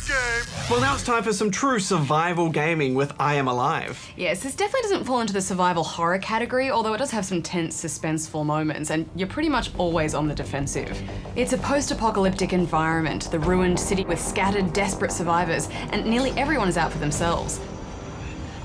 game. Well, now it's time for some true survival gaming with I Am Alive. Yes, this definitely doesn't fall into the survival horror category, although it does have some tense, suspenseful moments, and you're pretty much always on the defensive. It's a post-apocalyptic environment, the ruined city with scattered, desperate survivors, and nearly everyone is out for themselves.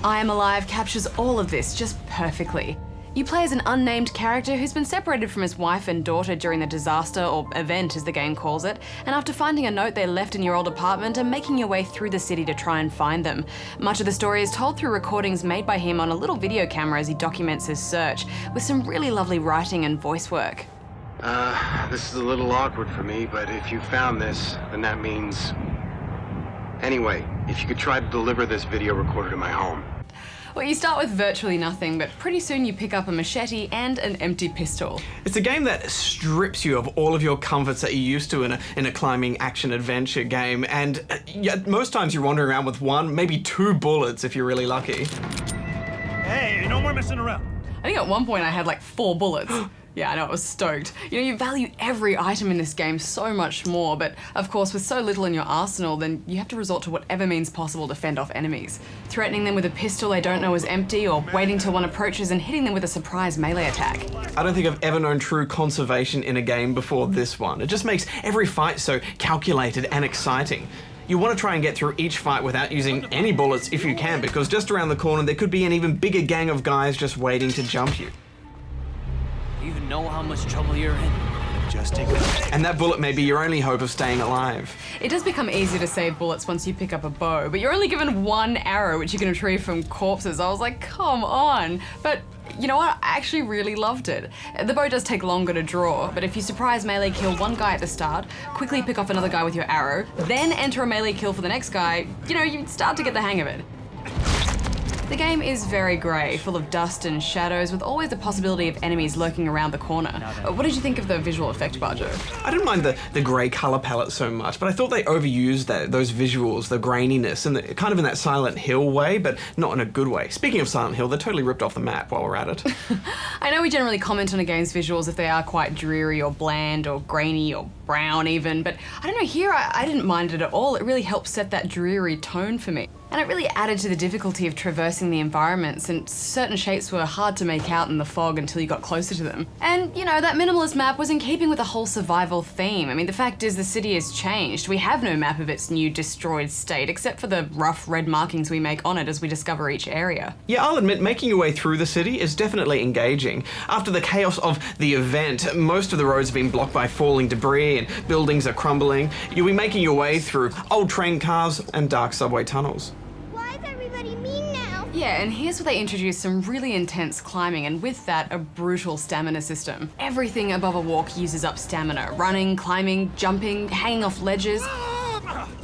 I Am Alive captures all of this just perfectly. You play as an unnamed character who's been separated from his wife and daughter during the disaster, or event as the game calls it, and after finding a note they left in your old apartment are making your way through the city to try and find them. Much of the story is told through recordings made by him on a little video camera as he documents his search, with some really lovely writing and voice work. This is a little awkward for me, but if you found this, then that means... Anyway, if you could try to deliver this video recorder to my home. Well, you start with virtually nothing, but pretty soon you pick up a machete and an empty pistol. It's a game that strips you of all of your comforts that you're used to in a climbing action-adventure game, and most times you're wandering around with one, maybe two bullets if you're really lucky. Hey, no more messing around. I think at one point I had like 4 bullets. Yeah, I know, I was stoked. You know, you value every item in this game so much more, but of course with so little in your arsenal, then you have to resort to whatever means possible to fend off enemies. Threatening them with a pistol they don't know is empty, or waiting till one approaches and hitting them with a surprise melee attack. I don't think I've ever known true conservation in a game before this one. It just makes every fight so calculated and exciting. You want to try and get through each fight without using any bullets if you can, because just around the corner there could be an even bigger gang of guys just waiting to jump you. You even know how much trouble you're in? Just take it. And that bullet may be your only hope of staying alive. It does become easier to save bullets once you pick up a bow, but you're only given 1 arrow which you can retrieve from corpses. I was like, come on. But you know what? I actually really loved it. The bow does take longer to draw, but if you surprise melee kill one guy at the start, quickly pick off another guy with your arrow, then enter a melee kill for the next guy, you know, you start to get the hang of it. The game is very grey, full of dust and shadows, with always the possibility of enemies lurking around the corner. What did you think of the visual effect, Barjo? I didn't mind the grey colour palette so much, but I thought they overused those visuals, the graininess, and kind of in that Silent Hill way, but not in a good way. Speaking of Silent Hill, they totally ripped off the map while we're at it. I know we generally comment on a game's visuals if they are quite dreary or bland or grainy or brown even, but I don't know, here I didn't mind it at all. It really helped set that dreary tone for me. And it really added to the difficulty of traversing the environments, and certain shapes were hard to make out in the fog until you got closer to them. And, you know, that minimalist map was in keeping with the whole survival theme. I mean, the fact is the city has changed. We have no map of its new destroyed state, except for the rough red markings we make on it as we discover each area. Yeah, I'll admit, making your way through the city is definitely engaging. After the chaos of the event, most of the roads have been blocked by falling debris and buildings are crumbling. You'll be making your way through old train cars and dark subway tunnels. Yeah, and here's where they introduce some really intense climbing, and with that, a brutal stamina system. Everything above a walk uses up stamina. Running, climbing, jumping, hanging off ledges.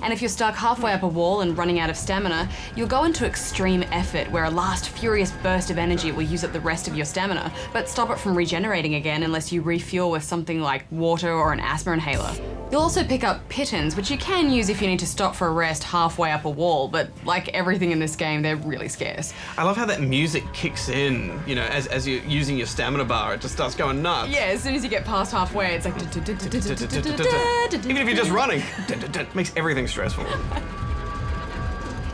And if you're stuck halfway up a wall and running out of stamina, you'll go into extreme effort, where a last furious burst of energy will use up the rest of your stamina, but stop it from regenerating again unless you refuel with something like water or an asthma inhaler. You'll also pick up pitons, which you can use if you need to stop for a rest halfway up a wall, but like everything in this game, they're really scarce. I love how that music kicks in, you know, as you're using your stamina bar, it just starts going nuts. Yeah, as soon as you get past halfway, it's like... Even if you're just running, it makes everything stressful.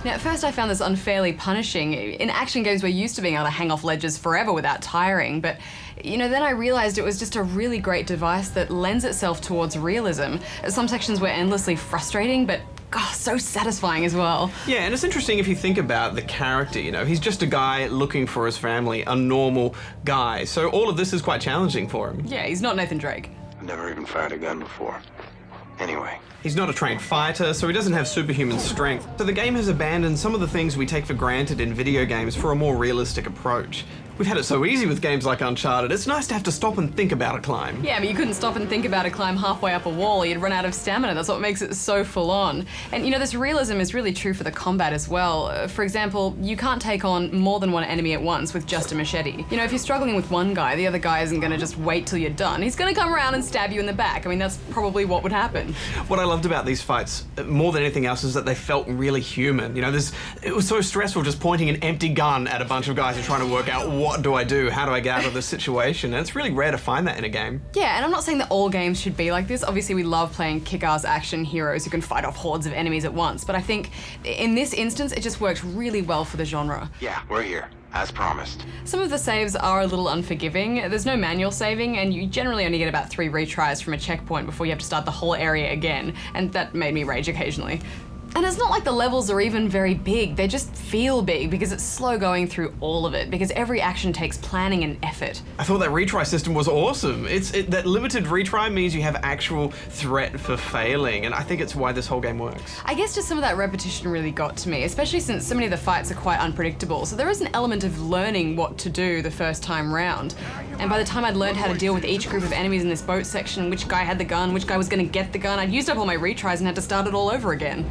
Now, at first I found this unfairly punishing. In action games, we're used to being able to hang off ledges forever without tiring, but you know, then I realized it was just a really great device that lends itself towards realism. Some sections were endlessly frustrating, but God, so satisfying as well. Yeah, and it's interesting if you think about the character, you know, he's just a guy looking for his family, a normal guy, so all of this is quite challenging for him. Yeah, he's not Nathan Drake. I've never even fired a gun before. Anyway. He's not a trained fighter, so he doesn't have superhuman strength. So the game has abandoned some of the things we take for granted in video games for a more realistic approach. We've had it so easy with games like Uncharted, it's nice to have to stop and think about a climb. Yeah, but you couldn't stop and think about a climb halfway up a wall, or you'd run out of stamina. That's what makes it so full on. And you know, this realism is really true for the combat as well. For example, you can't take on more than one enemy at once with just a machete. You know, if you're struggling with one guy, the other guy isn't gonna just wait till you're done. He's gonna come around and stab you in the back. I mean, that's probably what would happen. What I loved about these fights, more than anything else, is that they felt really human. You know, it was so stressful just pointing an empty gun at a bunch of guys and trying to work out what do I do? How do I get out of this situation? And it's really rare to find that in a game. Yeah, and I'm not saying that all games should be like this. Obviously, we love playing kick-ass action heroes who can fight off hordes of enemies at once, but I think in this instance, it just works really well for the genre. Yeah, we're here, as promised. Some of the saves are a little unforgiving. There's no manual saving, and you generally only get about 3 retries from a checkpoint before you have to start the whole area again, and that made me rage occasionally. And it's not like the levels are even very big, they just feel big because it's slow going through all of it, because every action takes planning and effort. I thought that retry system was awesome. That limited retry means you have actual threat for failing, and I think it's why this whole game works. I guess just some of that repetition really got to me, especially since so many of the fights are quite unpredictable, so there is an element of learning what to do the first time round. And by the time I'd learned how to deal with each group of enemies in this boat section, which guy had the gun, which guy was gonna get the gun, I'd used up all my retries and had to start it all over again.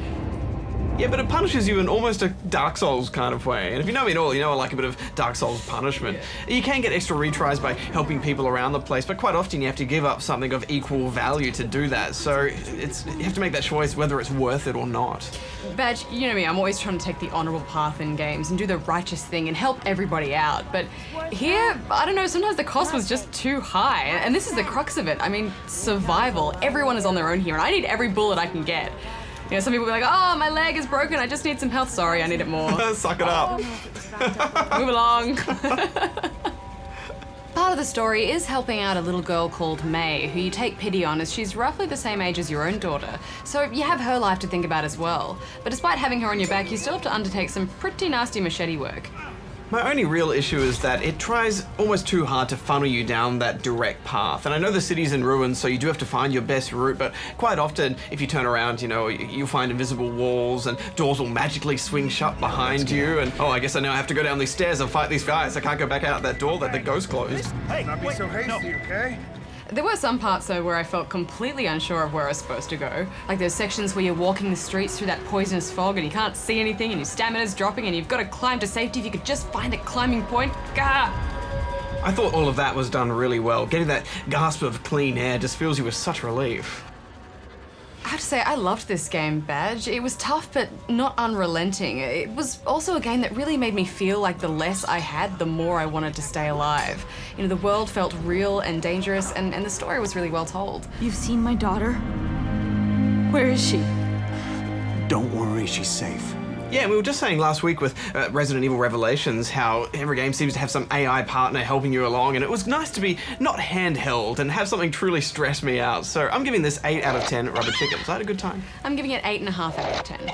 Yeah, but it punishes you in almost a Dark Souls kind of way. And if you know me at all, you know I like a bit of Dark Souls punishment. You can get extra retries by helping people around the place, but quite often you have to give up something of equal value to do that. So you have to make that choice whether it's worth it or not. Badge, you know me, I'm always trying to take the honourable path in games and do the righteous thing and help everybody out. But here, I don't know, sometimes the cost was just too high. And this is the crux of it. I mean, survival. Everyone is on their own here, and I need every bullet I can get. You know, some people will be like, oh, my leg is broken, I just need some health. Sorry, I need it more. Suck it up. Move along. Part of the story is helping out a little girl called May, who you take pity on as she's roughly the same age as your own daughter. So you have her life to think about as well. But despite having her on your back, you still have to undertake some pretty nasty machete work. My only real issue is that it tries almost too hard to funnel you down that direct path. And I know the city's in ruins, so you do have to find your best route, but quite often, if you turn around, you know, you'll find invisible walls and doors will magically swing shut behind you. And, oh, I guess I now have to go down these stairs and fight these guys. I can't go back out that door that the ghost closed. Hey, Not be wait, so hasty, no. okay? There were some parts though where I felt completely unsure of where I was supposed to go. Like those sections where you're walking the streets through that poisonous fog and you can't see anything and your stamina's dropping and you've got to climb to safety if you could just find a climbing point. Gah! I thought all of that was done really well. Getting that gasp of clean air just fills you with such relief. I have to say, I loved this game, Badge. It was tough, but not unrelenting. It was also a game that really made me feel like the less I had, the more I wanted to stay alive. You know, the world felt real and dangerous, and the story was really well told. You've seen my daughter? Where is she? Don't worry, she's safe. Yeah, we were just saying last week with Resident Evil Revelations how every game seems to have some AI partner helping you along, and it was nice to be not handheld and have something truly stress me out. So I'm giving this 8 out of 10 rubber chickens. I had a good time. I'm giving it 8.5 out of 10.